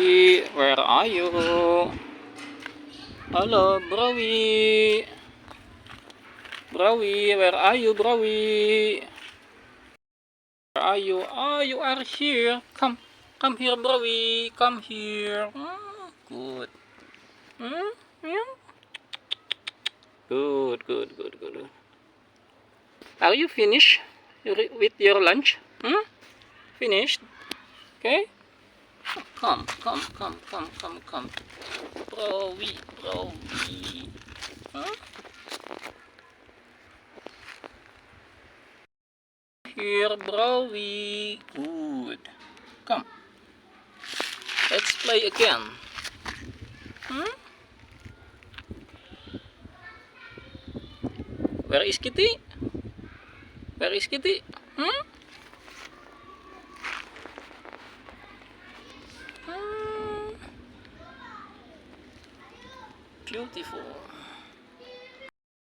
Where are you? Hello, Browie. Browie, where are you, Browie? Where are you? Oh, you are here. Come here, Browie. Come here. Good. Yeah. Good. Are you finished with your lunch? Finished? Okay. Come. Browie. Here, Browie. Good. Come. Let's play again. Where is Kitty? Where is Kitty? Beautiful.